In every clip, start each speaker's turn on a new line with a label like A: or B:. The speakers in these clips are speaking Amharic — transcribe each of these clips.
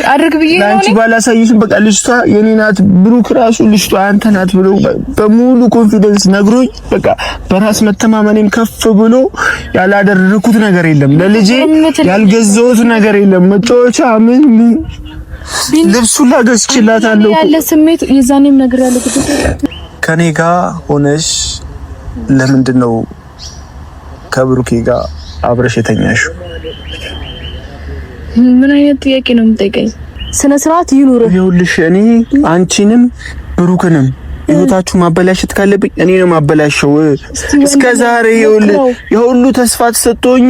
A: አድርግ ብዬ ነው
B: አንቺ ባላሳይሽም በቃ ልጅቷ የኔ ናት ብሩክ ራሱ ልጅቷ አንተ ናት ብሎ በሙሉ ኮንፊደንስ ነግሮኝ በቃ በራስ መተማመኔም ከፍ ብሎ ያላደረኩት ነገር የለም። ለልጄ ያልገዛሁት ነገር የለም። መጫወቻ ምን ልብሱን ላገዝችላታለሁ
A: ያለ ስሜት የዛኔም ነገር ያለ
B: ከኔ ጋር ሆነሽ ለምንድን ነው ከብሩኬ ጋር አብረሽ የተኛሽው?
A: ምን አይነት ጥያቄ ነው የምትጠይቀኝ? ስነ ስርዓት ይኑር።
B: ይኸውልሽ እኔ አንቺንም ብሩክንም ህይወታችሁ ማበላሸት ካለብኝ እኔ ነው ማበላሸው። እስከዛሬ ይኸውልህ የሁሉ ተስፋ ተሰጥቶኝ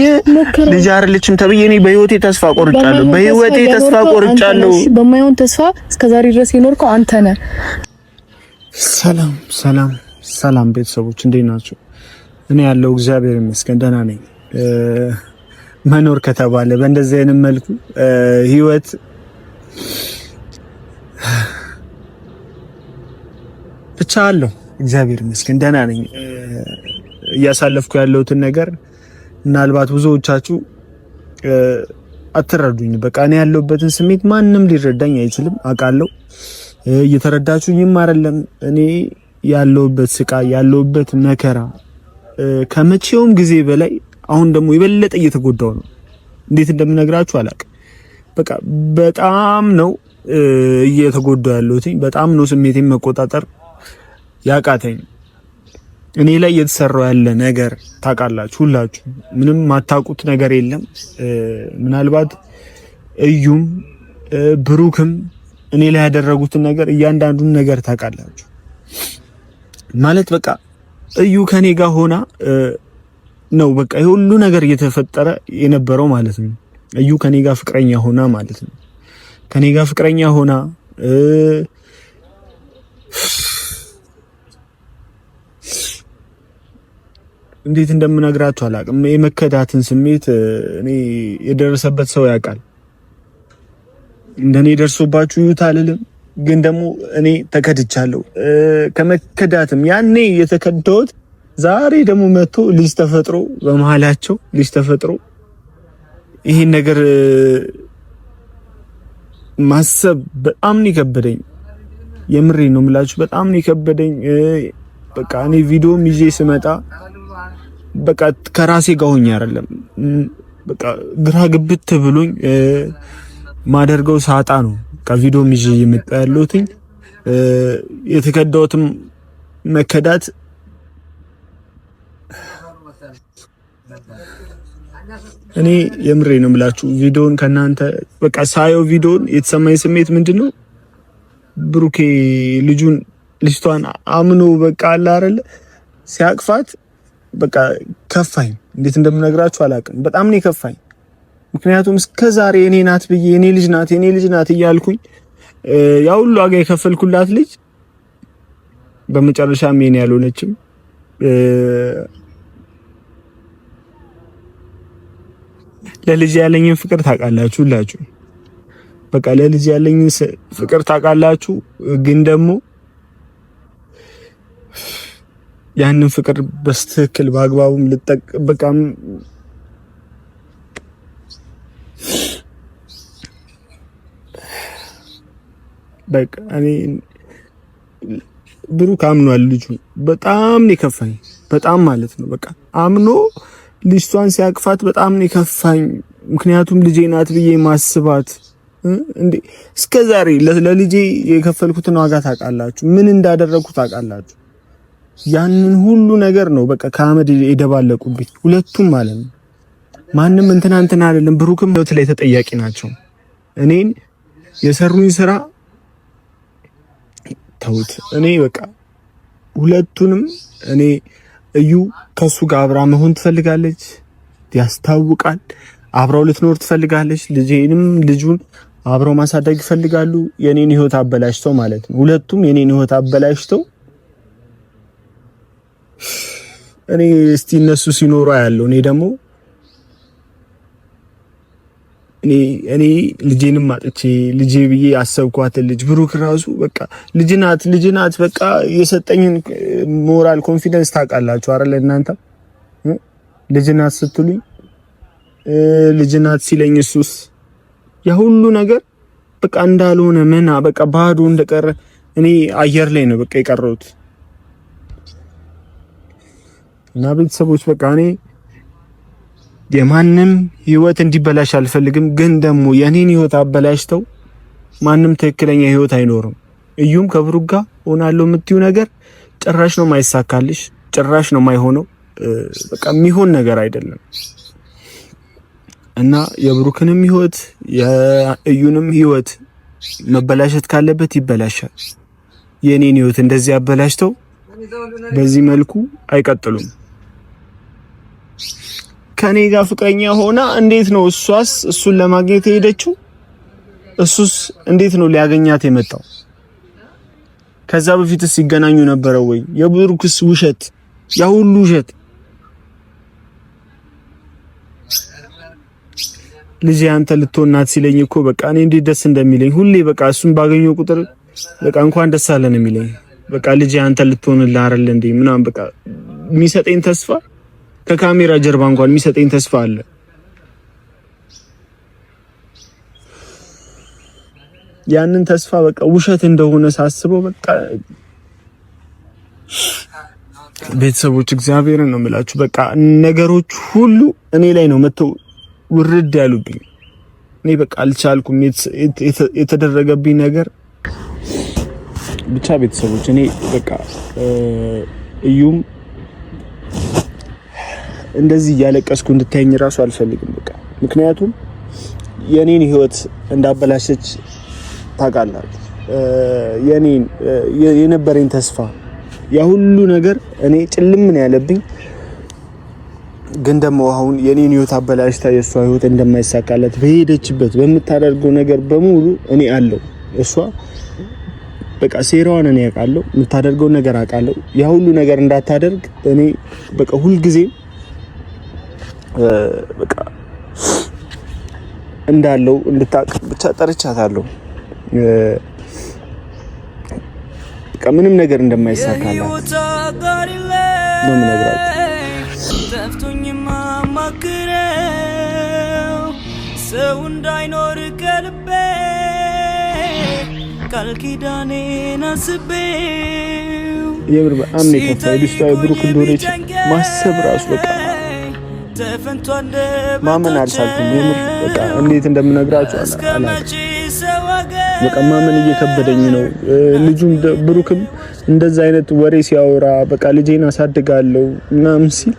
B: ልጅ አይደለችም ተብዬ እኔ በህይወቴ ተስፋ ቆርጫለሁ። በህይወቴ ተስፋ ቆርጫለሁ።
A: በማይሆን ተስፋ እስከዛሬ ድረስ የኖርከው አንተ ነህ።
B: ሰላም ሰላም ሰላም ቤተሰቦች እንዴት ናችሁ? እኔ ያለው እግዚአብሔር ይመስገን ደህና ነኝ። መኖር ከተባለ በእንደዚህ አይነት መልኩ ህይወት ብቻ አለው እግዚአብሔር ይመስገን ደህና ነኝ። እያሳለፍኩ ያለሁትን ነገር ምናልባት ብዙዎቻችሁ አትረዱኝ። በቃ እኔ ያለሁበትን ስሜት ማንም ሊረዳኝ አይችልም አውቃለሁ። እየተረዳችሁኝም አይደለም። እኔ ያለሁበት ስቃይ ያለሁበት መከራ ከመቼውም ጊዜ በላይ አሁን ደግሞ የበለጠ እየተጎዳው ነው። እንዴት እንደምነግራችሁ አላውቅም። በቃ በጣም ነው እየተጎዳው ያለሁት። በጣም ነው ስሜቴን መቆጣጠር ያቃተኝ። እኔ ላይ እየተሰራው ያለ ነገር ታውቃላችሁ ሁላችሁ። ምንም ማታውቁት ነገር የለም። ምናልባት እዩም ብሩክም እኔ ላይ ያደረጉትን ነገር እያንዳንዱን ነገር ታውቃላችሁ። ማለት በቃ እዩ ከኔ ጋር ሆና ነው በቃ ሁሉ ነገር እየተፈጠረ የነበረው ማለት ነው። እዩ ከኔ ጋር ፍቅረኛ ሆና ማለት ነው። ከኔ ጋር ፍቅረኛ ሆና እንዴት እንደምነግራችሁ አላውቅም። የመከዳትን ስሜት እኔ የደረሰበት ሰው ያውቃል። እንደኔ ደርሶባችሁ ይዩት አልልም፣ ግን ደግሞ እኔ ተከድቻለሁ። ከመከዳትም ያኔ የተከዳሁት ዛሬ ደግሞ መጥቶ ልጅ ተፈጥሮ በመሃላቸው ልጅ ተፈጥሮ ይሄን ነገር ማሰብ በጣም ነው የከበደኝ። የምሬ ነው የምላችሁ፣ በጣም ነው የከበደኝ። በቃ እኔ ቪዲዮም ይዤ ስመጣ በቃ ከራሴ ጋር ሆኜ አይደለም፣ በቃ ግራ ግብት ብሎኝ ማደርገው ሳጣ ነው ከቪዲዮም ይዤ የመጣ ያለሁት። የተከዳሁትም መከዳት እኔ የምሬ ነው የምላችሁ። ቪዲዮን ከናንተ በቃ ሳየው ቪዲዮን የተሰማኝ ስሜት ምንድነው? ብሩኬ ልጅቷን አምኖ በቃ አለ አይደል ሲያቅፋት በቃ ከፋኝ። እንዴት እንደምነግራችሁ አላውቅም። በጣም ነው የከፋኝ። ምክንያቱም እስከዛሬ እኔ ናት ብዬ እኔ ልጅ ናት እያልኩኝ ያው ሁሉ ዋጋ የከፈልኩላት ልጅ በመጨረሻም የኔ ያልሆነችም ለልጅ ያለኝን ፍቅር ታውቃላችሁ ሁላችሁ። በቃ ለልጅ ያለኝን ፍቅር ታውቃላችሁ። ግን ደግሞ ያንን ፍቅር በስትክክል በአግባቡም ልጠቀም በቃ እኔ ብሩክ አምኗል። ልጁ በጣም ነው የከፋኝ፣ በጣም ማለት ነው። በቃ አምኖ ልጅቷን ሲያቅፋት በጣም ነው የከፋኝ። ምክንያቱም ልጄ ናት ብዬ ማስባት እንዴ እስከዛሬ ለልጄ የከፈልኩትን ዋጋ ታውቃላችሁ፣ ምን እንዳደረኩት ታውቃላችሁ። ያንን ሁሉ ነገር ነው በቃ ከአመድ የደባለቁብኝ ሁለቱም ማለት ነው። ማንም እንትና አይደለም። ብሩክም ህይወት ላይ ተጠያቂ ናቸው። እኔን የሰሩኝ ስራ ተውት። እኔ በቃ ሁለቱንም እኔ እዩ ከሱ ጋር አብራ መሆን ትፈልጋለች፣ ያስታውቃል። አብራው ልትኖር ትፈልጋለች። ልጁን አብረው ማሳደግ ይፈልጋሉ። የኔን ህይወት አበላሽተው ማለት ነው። ሁለቱም የኔን ህይወት አበላሽተው እኔ እስቲ እነሱ ሲኖሩ ያለው እኔ ደግሞ እኔ ልጄንም አጥቼ ልጄ ብዬ አሰብኳትን ልጅ ብሩክ ራሱ በቃ ልጅ ናት በቃ የሰጠኝን ሞራል ኮንፊደንስ ታውቃላችሁ አይደል እናንተ። ልጅ ናት ስትሉኝ ልጅ ናት ሲለኝ እሱስ ያ ሁሉ ነገር በቃ እንዳልሆነ ምን በቃ ባዶ እንደቀረ እኔ አየር ላይ ነው በቃ የቀረሁት። እና ቤተሰቦች በቃ እኔ የማንም ህይወት እንዲበላሽ አልፈልግም፣ ግን ደግሞ የኔን ህይወት አበላሽተው ማንም ትክክለኛ ህይወት አይኖርም። እዩም ከብሩክ ጋር ሆናለሁ የምትዩ ነገር ጭራሽ ነው ማይሳካልሽ፣ ጭራሽ ነው ማይሆነው። በቃ የሚሆን ነገር አይደለም። እና የብሩክንም ህይወት የእዩንም ህይወት መበላሸት ካለበት ይበላሻል። የኔን ህይወት እንደዚህ አበላሽተው በዚህ መልኩ አይቀጥሉም። ከኔ ጋር ፍቅረኛ ሆና እንዴት ነው እሷስ እሱን ለማግኘት የሄደችው? እሱስ እንዴት ነው ሊያገኛት የመጣው? ከዛ በፊትስ ሲገናኙ ነበረ ወይ? የብሩክስ ውሸት፣ ያ ሁሉ ውሸት ልጅ አንተ ልትሆናት ሲለኝ እኮ በቃ እኔ እንዴት ደስ እንደሚለኝ ሁሌ በቃ እሱን ባገኘው ቁጥር በቃ እንኳን ደስ አለን የሚለኝ በቃ ልጅ አንተ ልትሆንልህ አይደል እንዴ ምናምን በቃ የሚሰጠኝ ተስፋ ከካሜራ ጀርባ እንኳን የሚሰጠኝ ተስፋ አለ። ያንን ተስፋ በቃ ውሸት እንደሆነ ሳስበው በቃ ቤተሰቦች እግዚአብሔርን ነው የምላችሁ በቃ ነገሮች ሁሉ እኔ ላይ ነው መተው ውርድ ያሉብኝ። እኔ በቃ አልቻልኩም። የተደረገብኝ ነገር ብቻ ቤተሰቦች እኔ በቃ እዩም እንደዚህ እያለቀስኩ እንድታየኝ ራሱ አልፈልግም በቃ ምክንያቱም የኔን ህይወት እንዳበላሸች ታውቃላችሁ። የኔን የነበረኝ ተስፋ ያ ሁሉ ነገር እኔ ጭልም ነው ያለብኝ። ግን ደግሞ አሁን የኔን ህይወት አበላሽታ የሷ ህይወት እንደማይሳካለት በሄደችበት በምታደርገው ነገር በሙሉ እኔ አለው። እሷ በቃ ሴራዋን እኔ አውቃለሁ፣ የምታደርገው ነገር አውቃለሁ። ያ ሁሉ ነገር እንዳታደርግ እኔ በቃ ሁሉ ጊዜ በቃ እንዳለው እንድታውቅ ብቻ ጠርቻታለሁ። በቃ ምንም ነገር እንደማይሳካላት ነው የምነግራችሁ።
C: ተፍቶኝማ ማክረው ሰው እንዳይኖር ከልቤ ቃል ኪዳኔን አስቤው
B: የምር በጣም ነው የከፋኝ። ልጅቷ ብሩክ እንደሆነች ማሰብ ራሱ በቃ ማመን አልቻልኩም። የምር በቃ እንዴት እንደምነግራችሁ አላውቅም። በቃ ማመን እየከበደኝ ነው። ልጁም ብሩክም እንደዛ አይነት ወሬ ሲያወራ በቃ ልጄን አሳድጋለሁ ምናምን ሲል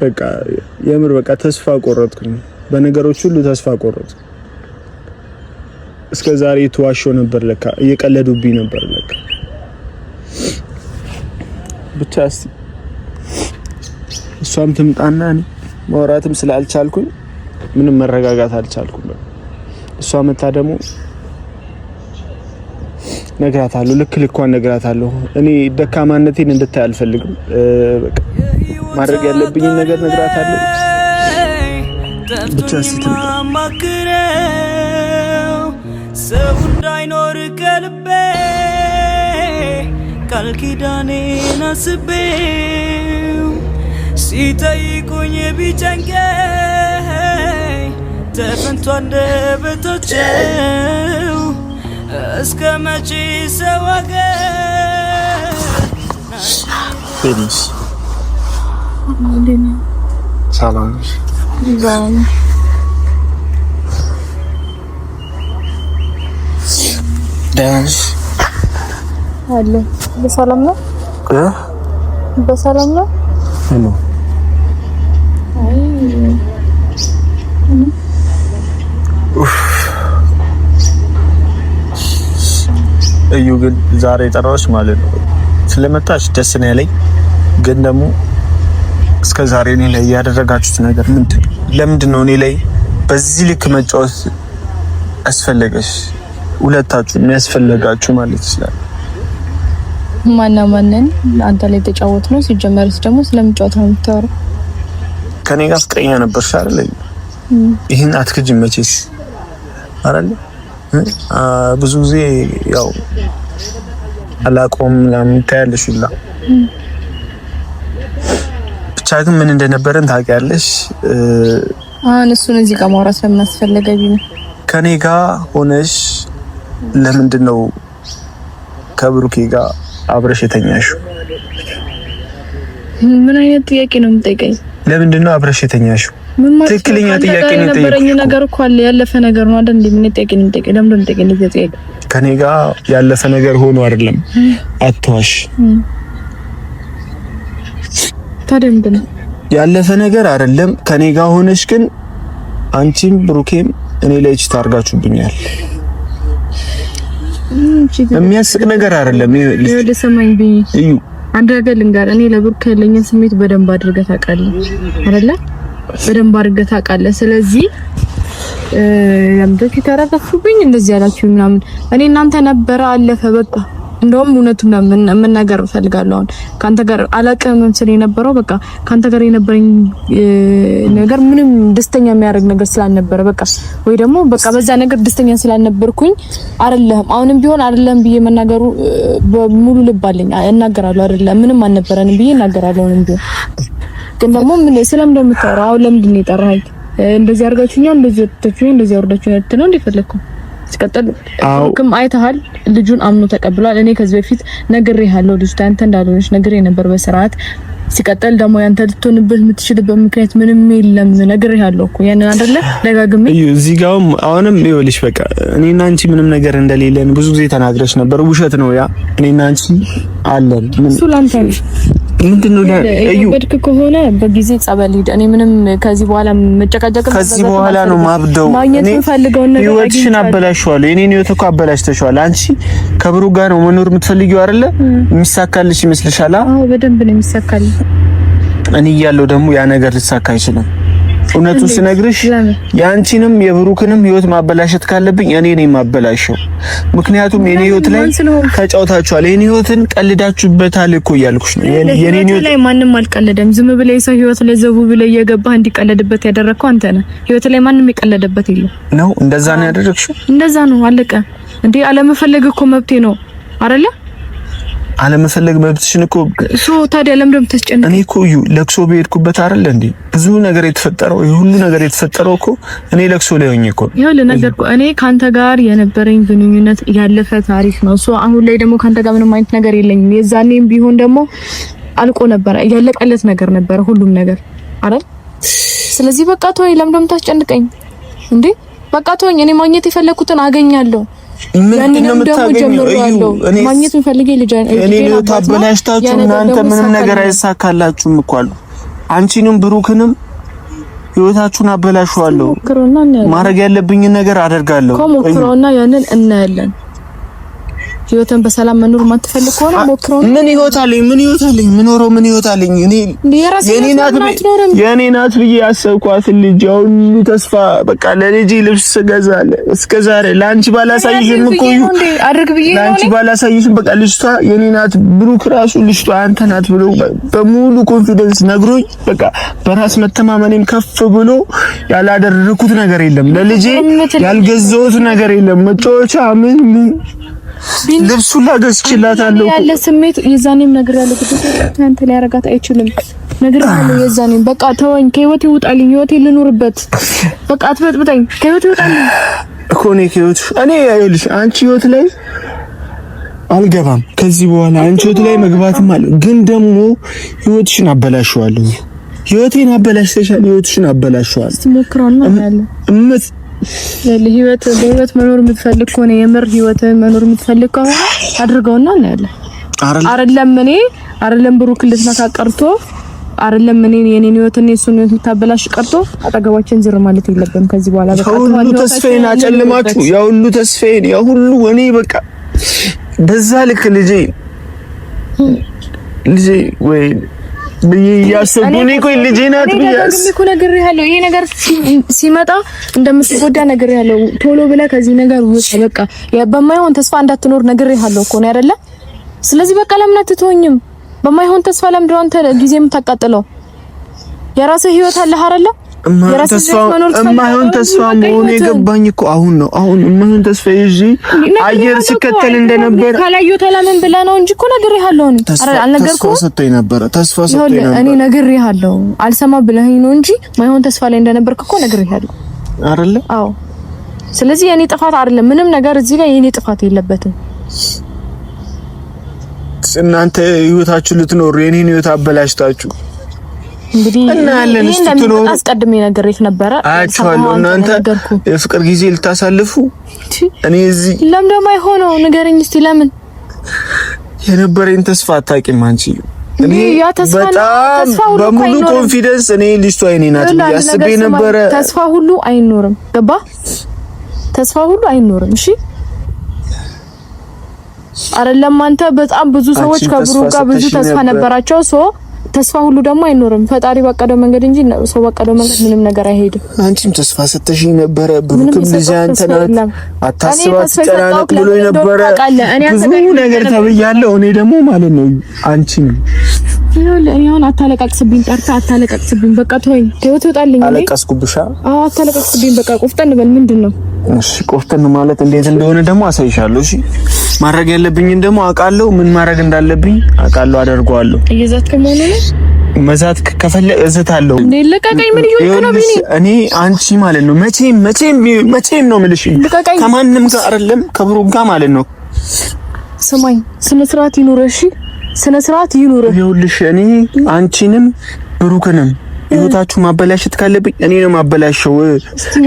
B: በቃ የምር በቃ ተስፋ ቆረጥኩኝ። በነገሮች ሁሉ ተስፋ ቆረጥኩ። እስከ ዛሬ ተዋሽቶ ነበር ለካ እየቀለዱብኝ ነበር ለካ። ብቻ እስቲ እሷም ትምጣና እኔ ማውራትም ስላልቻልኩኝ ምንም መረጋጋት አልቻልኩም። እሷ መታ ደግሞ ነግራታለሁ፣ ልክ ልኳን ነግራታለሁ። እኔ ደካማነቴን እንድታይ አልፈልግም። በቃ ማድረግ ያለብኝን ነገር ነግራታለሁ። ብቻ ስትምጣ
C: ሰው እንዳይኖር ከልቤ ቃል ኪዳኔን አስቤው ሲጠይቁኝ ቢጨንቀኝ ተፈንቶ አንደበታቸው እስከ መቼ ሰው አገር
B: ፌሊክስ ሰላም ዳንስ
A: አለ። በሰላም ነው? በሰላም ነው?
B: ሄሎ እዩ ግን ዛሬ ጠራሽ ማለት ነው። ስለመጣች ደስ ነው ያለኝ። ግን ደግሞ እስከ ዛሬ እኔ ላይ ያደረጋችሁት ነገር ምንድን ነው? ለምንድን ነው እኔ ላይ በዚህ ልክ መጫወት አስፈለገሽ? ሁለታችሁ የሚያስፈልጋችሁ ማለት ይችላል።
A: ማንን አንተ ላይ ተጫወት ነው? ሲጀመርስ ደግሞ ስለምጫወት ነው የምታወራው?
B: ከኔ ጋር ፍቅረኛ ነበርሽ አይደል? ይሄን አትክጅም መቼስ አይደል? ብዙ ጊዜ ያው አላቆም ለምታያለሽ ሁላ ብቻ ግን ምን እንደነበረን ታውቂያለሽ።
A: እሱን እዚህ ጋር ማውራት ለምን አስፈለገ ቢሆን
B: ከኔ ጋር ሆነሽ ለምንድን ነው ከብሩኬ ጋር አብረሽ የተኛሽው?
A: ምን አይነት ጥያቄ ነው የምጠይቀኝ?
B: ለምንድን ነው አብረሽ የተኛሽው? ትክክለኛ ጥያቄ ነው የጠየቀኝ።
A: ነገር እኮ አለ፣ ያለፈ ነገር ነው አይደል? ምን ጥያቄ ነው የምጠይቀኝ? ለምን ነው የምጠይቀኝ? እንደዚህ ጥያቄ
B: ከኔ ጋር ያለፈ ነገር ሆኖ አይደለም። አትዋሽ።
A: ታዲያ ምንድን ነው
B: ያለፈ ነገር አይደለም። ከኔ ጋር ሆነሽ ግን አንቺም ብሩኬም እኔ ላይ ቺት አድርጋችሁብኛል። የሚያስቅ ነገር አይደለም።
A: ወደ ሰማኝ ብይ እዩ። አንድ ነገር ልንገር፣ እኔ ለብሩኬ ያለኝን ስሜት በደንብ አድርገህ ታውቃለህ አይደለ? በደንብ አድርገህ ታውቃለህ። ስለዚህ ለምንድነው ተራራፉብኝ እንደዚህ ያላችሁ ምናምን? እኔ እናንተ ነበረ አለፈ በቃ። እንደውም እውነቱን መናገር እፈልጋለሁ። አሁን ካንተ ጋር አላቀምም ስለ የነበረው በቃ ካንተ ጋር የነበረኝ ነገር ምንም ደስተኛ የሚያደርግ ነገር ስላልነበረ በቃ ወይ ደግሞ በቃ በዛ ነገር ደስተኛ ስላልነበርኩኝ አይደለም። አሁንም ቢሆን አይደለም ብዬ መናገሩ በሙሉ ልብ አለኝ እናገራለሁ። አይደለም ምንም አልነበረንም ብዬ እናገራለሁ። አሁንም ቢሆን ግን ደግሞ ምን ስለምን እንደምታወራው አሁን ለምንድን ነው የጠራኸኝ? እንደዚህ አድርጋችሁኛል፣ እንደዚህ ወጥታችሁኛል፣ እንደዚህ አወርዳችሁኛል ነው እንደፈለኩ ሲቀጥል አውቅም አይተሃል። ልጁን አምኖ ተቀብሏል። እኔ ከዚህ በፊት ነግሬሃለሁ፣ ልጅ አንተ እንዳልሆነሽ ነግሬ ነበር በስርዓት። ሲቀጥል ደግሞ ያንተ ልትሆንበት የምትችልበት ምክንያት ምንም የለም ነግሬሃለሁ እኮ ያን አይደለ ደጋግሜ። እዚህ ጋርም አሁንም ይኸውልሽ በቃ እኔና አንቺ ምንም ነገር እንደሌለን ብዙ ጊዜ ተናግረሽ ነበር። ውሸት ነው ያ። እኔና አንቺ አለን ምን ሱላንተ ምንድነው እዩ በድክ ከሆነ በጊዜ ጸበል ሂድ። እኔ ምንም ከዚህ በኋላ መጨቃጨቅ ከዚህ በኋላ ነው ማብደው። እኔ ፈልገውን ነገር ህይወትሽን አበላሽዋለሁ። የኔን ህይወት እኮ አበላሽተሽዋል። አንቺ ከብሩ ጋር ነው መኖር የምትፈልጊው አይደለ? የሚሳካልሽ ይመስልሻል? አዎ በደንብ ነው የሚሳካልኝ። እኔ እያለሁ ደግሞ ያ ነገር ሊሳካ አይችልም። እውነቱን ስነግርሽ ያንቺንም የብሩክንም ህይወት ማበላሸት ካለብኝ እኔ ነኝ ማበላሸው። ምክንያቱም የኔ ህይወት ላይ ተጫውታችኋል። የኔ ህይወትን ቀልዳችሁበታል እኮ እያልኩሽ ነው። የኔ ህይወት ላይ ማንም አልቀለደም። ዝም ብለህ የሰው ህይወት ላይ ዘቡ ብለህ እየገባህ እንዲቀለድበት ያደረግከው አንተ ነህ። ህይወት ላይ ማንም የቀለደበት የለም ነው። እንደዛ ነው ያደረግሽው። እንደዛ ነው አለቀ። እንዴ አለመፈለግ እኮ መብቴ ነው አይደለ? አለመፈለግ መብትሽን እኮ ታዲያ ለምን እንደምትጨነቅ? እኔ እኮ ለቅሶ በሄድኩበት አይደል እንዴ ብዙ ነገር የተፈጠረው። ሁሉ ነገር የተፈጠረው እኮ እኔ ለቅሶ ላይ ሆኜ እኮ ነው። ይኸውልህ ነገር እኮ እኔ ካንተ ጋር የነበረኝ ግንኙነት ያለፈ ታሪክ ነው። አሁን ላይ ደግሞ ካንተ ጋር ምንም አይነት ነገር የለኝም። የዛኔም ቢሆን ደግሞ አልቆ ነበር፣ ያለቀለት ነገር ነበር ሁሉም ነገር አይደል? ስለዚህ በቃ ተወኝ። ለምን እንደምታስጨንቀኝ እንዴ? በቃ ተወኝ። እኔ ማግኘት የፈለኩትን አገኛለሁ። ምንድን ነው የምታገኘው? እኔ ማግኘት የምፈልገው ልጅ እኔ ነው ታበላሽታችሁ እናንተ ምንም ነገር አይሳካላችሁም እኮ አሉ። አንቺንም ብሩክንም ህይወታችሁን አበላሽዋለሁ። ማድረግ ያለብኝን ነገር አደርጋለሁ። ሞክረውና ያንን እናያለን። ህይወትን በሰላም መኖር ማትፈልግ ከሆነ ሞክረው። ምን ህይወት አለኝ? ምን ህይወት አለኝ? ምኖረው ምን ህይወት አለኝ? እኔ የኔ ናት ብዬ ያሰብኳት ልጅ አሁን ተስፋ በቃ ለልጅ ልብስ ገዛለ እስከዛሬ ላንቺ ባላሳይሽም እኮ አድርግ ብዬ ነው ላንቺ ባላሳይሽም በቃ ልጅቷ የኔ ናት። ብሩክ ራሱ ልጅቷ አንተ ናት ብሎ በሙሉ ኮንፊደንስ ነግሮኝ በቃ በራስ መተማመኔም ከፍ ብሎ ያላደረኩት ነገር የለም። ለልጄ ያልገዛሁት ነገር የለም። መጫወቻ ምን ልብሱን ላገዝችላታለሁ ያለ ስሜት የዛኔም ነገር ያለ ግዴታ አንተ ላይ ያረጋት አይችልም። ነገር ያለ የዛኔም በቃ ተወኝ፣ ከህይወቴ ውጣልኝ፣ ህይወቴ ልኑርበት። በቃ አትበጥብጠኝ፣ ከህይወቴ ውጣልኝ እኮ ነው ከህይወት እኔ አይልሽ አንቺ ህይወት ላይ አልገባም ከዚህ በኋላ አንቺ ህይወት ላይ መግባትም አለ። ግን ደግሞ ህይወትሽን አበላሽዋለሁ። ህይወቴን አበላሽተሻል፣ ህይወትሽን አበላሽዋለሁ። ስትሞክራና ያለ ለህይወት በህይወት መኖር የምትፈልግ ከሆነ የምር ህይወት መኖር የምትፈልግ ከሆነ አድርገውና እናያለን። አይደለም ብሩክ ልትነካ ቀርቶ አይደለም የኔን ህይወትና የሱን ህይወት ልታበላሽ ቀርቶ አጠገባችን ዝር ማለት የለብንም ከዚህ በኋላ። በቃ ሁሉ ተስፋዬን አጨልማችሁ ያ ሁሉ ተስፋዬን ያ ሁሉ እኔ በቃ በዛ ልክ ልጄ ወይ ያሰቡኝ ቆይ ልጄ ናት ቢያስ እኮ ነግሬሃለሁ። ይሄ ነገር ሲመጣ እንደምትጎዳ ነግሬሃለሁ። ቶሎ ብለህ ከዚህ ነገር ውጣ። በቃ በማይሆን ተስፋ እንዳትኖር ነግሬሃለሁ እኮ ነው አይደለ? ስለዚህ በቃ ለምን አትተወኝም? በማይሆን ተስፋ ለምንድን ነው አንተ ጊዜ የምታቃጥለው? የራስህ ህይወት አለህ አይደለ? የማይሆን ተስፋ መሆኑ የገባኝ እኮ አሁን ነው። አሁን የማይሆን ተስፋ ይዤ አየር ሲከተል እንደነበር ካላየሁ ተላምን ብለህ ነው እንጂ እኮ ነግሬሃለሁ። አልነገርኩህም? ተስፋ ሰጥቶኝ ነበር። እኔ ነግሬሃለሁ አልሰማ ብለኸኝ ነው እንጂ ማይሆን ተስፋ ላይ እንደነበርክ እኮ ነግሬሃለሁ አይደለ? አዎ ስለዚህ የኔ ጥፋት አይደለም ምንም ነገር እዚህ ላይ የኔ ጥፋት የለበትም።
B: እናንተ ህይወታችሁ ልትኖሩ የኔን ህይወት አበላሽታችሁ
A: እንግዲህ
B: እና ያለን ስትኖሩ
A: አስቀድሜ ነገርኩ ነበረ።
B: አይቻለሁ እናንተ የፍቅር ጊዜ ልታሳልፉ እኔ እዚህ
A: ለምን ደማ አይሆነው ንገረኝ እስቲ ለምን
B: የነበረኝ ተስፋ አታውቂም አንቺ እኔ
A: በጣም
B: በሙሉ ኮንፊደንስ እኔ ልጅቷ የኔ ናት ያስቤ ነበረ።
A: ተስፋ ሁሉ አይኖርም ገባ ተስፋ ሁሉ አይኖርም። እሺ አይደለም አንተ በጣም ብዙ ሰዎች ከብሩክ ጋር ብዙ ተስፋ ነበራቸው ሶ ተስፋ ሁሉ ደግሞ አይኖርም። ፈጣሪ በቀደው መንገድ እንጂ ሰው በቀደው መንገድ ምንም ነገር አይሄድም።
B: አንቺም ተስፋ ሰተሽኝ ነበረ ብሩክም ልጅ አንተ ናት አታስባት ተጨናነቅ ብሎ ነበረ ብዙ ነገር ተብያለሁ። እኔ ደግሞ ማለት ነው አንቺም
A: እኔ አሁን አታለቃቅስብኝ ጠርታ አታለቃቅስብኝ በቃ ተወኝ ህይወት ይወጣልኝ።
B: አለቃስኩብሻ
A: አታለቃቅስብኝ በቃ ቆፍጠን በል ምንድነው?
B: እሺ ቆፍጠን ማለት እንዴት እንደሆነ ደግሞ አሳይሻለሁ። እሺ ማድረግ ያለብኝን ደግሞ አውቃለሁ። ምን ማድረግ እንዳለብኝ አውቃለሁ፣ አደርገዋለሁ። እየዛትከ መሆኑ ነው መዛት ከፈለ እዝታለሁ።
A: ለቀቀኝ ምን ይሁን ነው ቢኒ
B: እኔ አንቺ ማለት ነው መቼም ነው የምልሽ ከማንም ጋር አይደለም ከብሩክ ጋር ማለት ነው።
A: ስማኝ ስነ ስርዓት ይኑርሽ ስነ ስርዓት ይኑርህ።
B: ይኸውልሽ እኔ አንቺንም ብሩክንም ህይወታችሁ ማበላሸት ካለብኝ እኔ ነው ማበላሸው።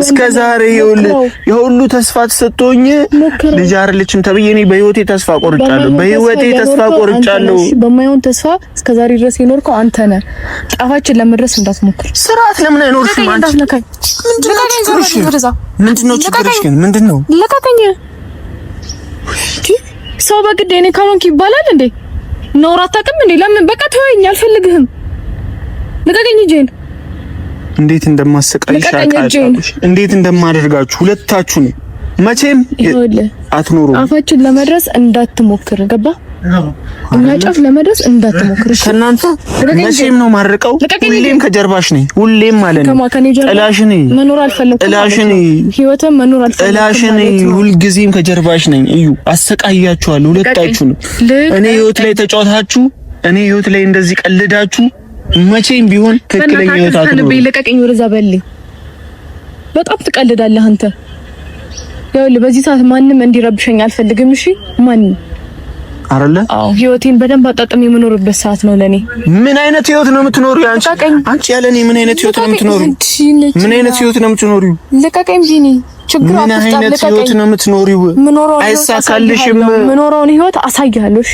B: እስከዛሬ የሁሉ ተስፋ ተሰጥቶኝ ልጅ አይደለችም ተብዬ እኔ በህይወቴ ተስፋ ቆርጫለሁ።
A: በማይሆን ተስፋ እስከዛሬ ድረስ የኖርከው አንተ ነህ። ጫፋችን ለመድረስ እንዳትሞክር።
B: ስርዓት ለምን አይኖርሽም አንቺ? ምንድነው ችግርሽ ግን ምንድነው?
A: ለቀቀኝ። ሰው በግድ እኔ ካልሆንክ ይባላል እንዴ? ኖር አታውቅም እንዴ? ለምን በቃ ተወኝ፣ አልፈልግህም። ልቀቀኝ እጄን።
B: እንዴት እንደማሰቃይሽ አውቃለሁ፣ እንዴት እንደማደርጋችሁ ሁለታችሁን መቼም አትኖሩ።
A: አፋችን ለመድረስ እንዳትሞክር ገባ? እኛ ጫፍ ለመድረስ እንዳትሞክር።
B: ከናንተ መቼም ነው ማርቀው። ሁሌም ከጀርባሽ ነኝ፣ ሁሌም ማለት ነው። ጥላሽ ነኝ፣
A: መኖር አልፈለኩም።
B: ጥላሽ ነኝ፣
A: ህይወትን መኖር አልፈለኩም።
B: ጥላሽ ነኝ፣ ሁልጊዜም ከጀርባሽ ነኝ። እዩ አሰቃያችኋለሁ ሁለታችሁን። እኔ ህይወት ላይ ተጫወታችሁ፣ እኔ ህይወት ላይ እንደዚህ ቀልዳችሁ መቼም ቢሆን ትክክለኛ ህይወት አትኖሩ።
A: ለቀቀኝ፣ ወደዛ በልኝ። በጣም ትቀልዳለህ አንተ። ያው በዚህ ሰዓት ማንም እንዲረብሸኝ አልፈልግም። እሺ ማንም
B: አይደለ?
A: አዎ ህይወቴን በደንብ አጣጥሜ የምኖርበት ሰዓት ነው ለኔ።
B: ምን አይነት ህይወት ነው የምትኖሪው አንቺ ያለኔ ምን አይነት ህይወት ነው የምትኖሪው? ምን አይነት ህይወት ነው የምትኖሪው?
A: ልቀቀኝ ቢኒ። ችግር
B: ምን አይነት ህይወት ነው የምትኖሪው? አይሳካልሽም።
A: ምኖረውን ህይወት አሳያለሁ። እሺ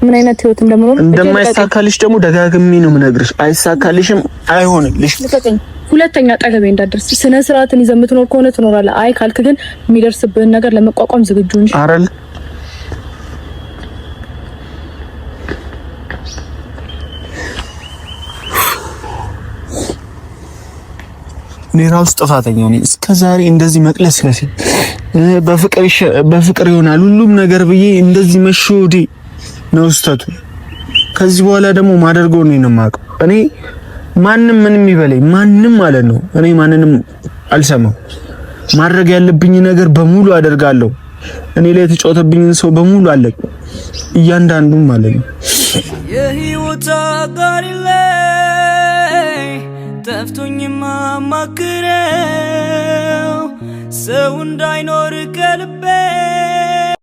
A: ምን አይነት ህይወት
B: እንደማይሳካልሽ ደግሞ ደጋግሜ ነው የምነግርሽ። አይሳካልሽም፣ አይሆንልሽ።
A: ልቀቀኝ። ሁለተኛ ጠገቤ እንዳደርስ ስነ ስርዓትን ይዘህ የምትኖር ከሆነ ትኖራለህ። አይ ካልክ ግን የሚደርስብህን ነገር ለመቋቋም ዝግጁ ነኝ
B: አይደል? እኔ ራሱ ጥፋተኛ ነኝ። እስከዛሬ እንደዚህ መቅለስለስ በፍቅር ይሆናል ሁሉም ነገር ብዬ እንደዚህ መሾዴ ነው ስህተቱ። ከዚህ በኋላ ደግሞ ማደርገው ነው የማውቀው። እኔ ማንም ምንም ይበለኝ ማንም ማለት ነው እኔ ማንንም አልሰማም። ማድረግ ያለብኝ ነገር በሙሉ አደርጋለሁ። እኔ ላይ የተጫወተብኝን ሰው በሙሉ አለቅ እያንዳንዱ ማለት ነው።
C: የህይወት አጋሪ ላይ ጠፍቶኝ ማማክረው ሰው እንዳይኖር ከልቤ